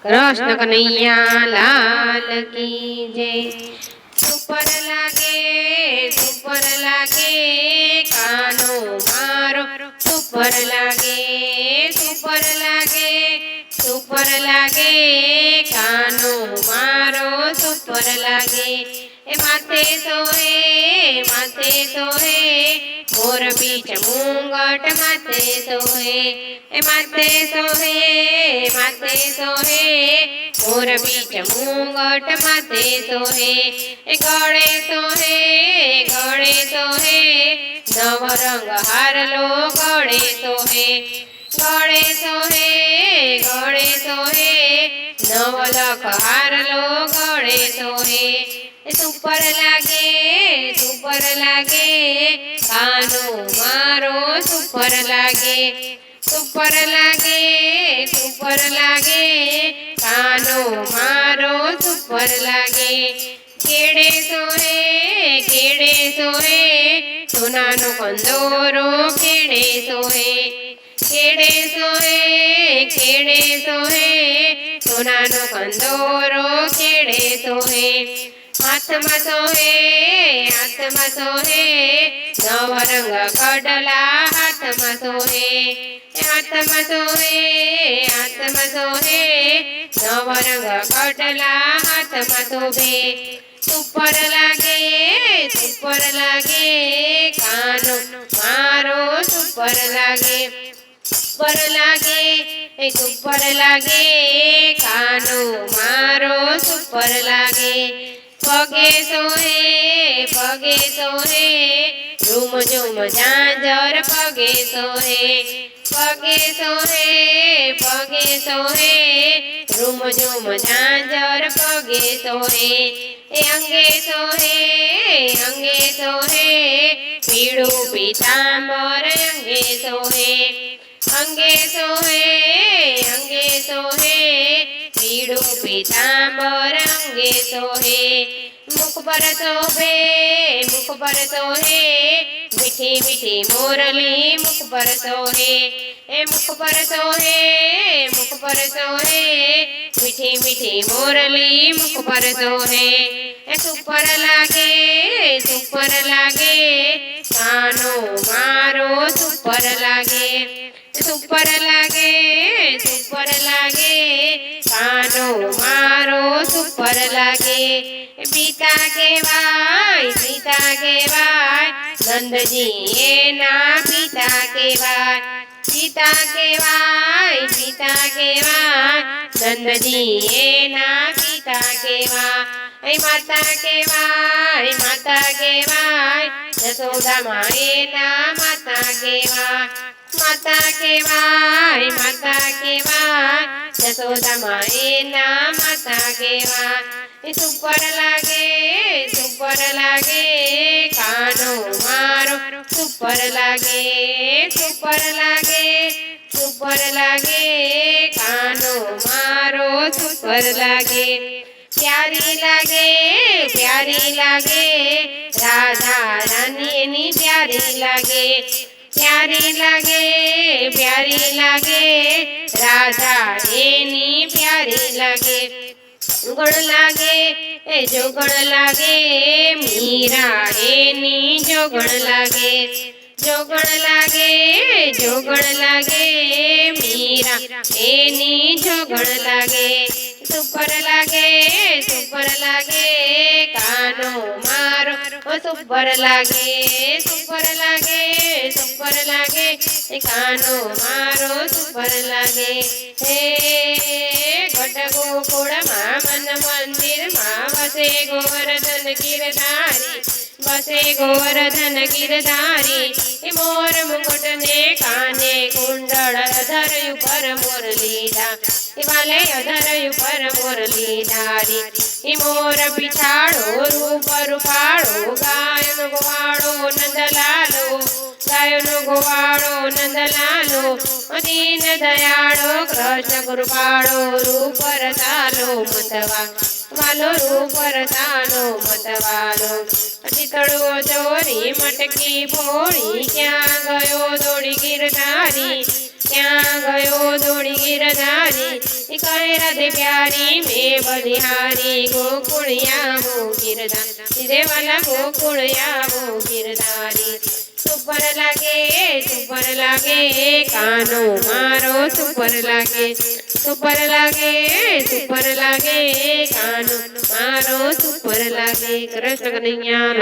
कृष्ण कन्हैया लाल की जय। सुपर लागे कानो मारो सुपर लागे कानो मारो सुपर लागे। ए माथे सोहे मोर बीच मुंगट माथे सोहे। ए माथे सोहे मोर बीच मुंगट माथे सोहे। ए गळे सोहे नवरंग हारलो गळे सोहे। नवलख हारलो गळे सोहे। सुपर लागे कानो मारो सुपर लागे कानो मारो सुपर लागे। केड़े सोहे सोनानो कंदोरो केड़े सोहे सोनानो कंदोरो केड़े सोहे। हाथ में सोहे नवरंग कड़ला हाथ में सोहे। नवरंग कड़ला हाथ में शोभे। सुपर लागे कानो मारो सुपर लागे कानो मारो सुपर लागे। पगे सोहे रूम झूम झांझर पगे सोहे रूम झूम झांझर पगे सोहे। ए अंगे सोहे पीड़ू पीतांबर अंगे सोहे पीड़ू पीतांबर अंगे सोहे। मुख पर सोहे मीठी मीठी मोरली मुख पर सोहे। ए मुख पर सोहे मीठी मीठी मोरली मुख पर सोहे। ए सुपर लागे कानो मारो सुपर लागे कानो मारो सुपर लागे। पिता के भाई नंद जी ना पिता के भाई नंद जी ना पिता के भाई। माता के भाई यशोदा माए ना माता के भाई यशोदा माए ना माता के भाई। सुपर लागे कानो मारो सुपर लागे कानो मारो सुपर लागे। प्यारी लागे राधा रानी नी प्यारी लागे राधा एनी प्यारी लागे। जोगण लागे मीरा एनी जोगण लागे मीरा एनी जोगण लागे। सुपर लागे कानो मारो सुपर लागे कानो मारो सुपर लागे। हे घट गोकुळ मन मंदिर माँ बसे गोवर्धन गिरधारी। मोर मुकुट ने काने कुंडल धरयु पर मुरलीधा वाले धरयु पर मुरलीधारी। मोर पिछाड़ो रूप रूपाड़ो गायन गोवाड़ो नंदलालो दीन दयाड़ो कृष्ण कृपाड़ो रूप रसालो मतवालो। चितड़ो चोरी मटकी फोड़ी क्या गयो दौड़ी गिरधारी। ક્યાં ગયો દોડી ગિરધારી એ કહે રાધે પ્યારી મેં બલિહારી ગોકુળ આવો ગિરધારી રે વાલા ગોકુળ આવો ગિરધારી સુપર લાગે કાનો મારો સુપર લાગે કાનો મારો સુપર લાગે કૃષ્ણ કનૈયા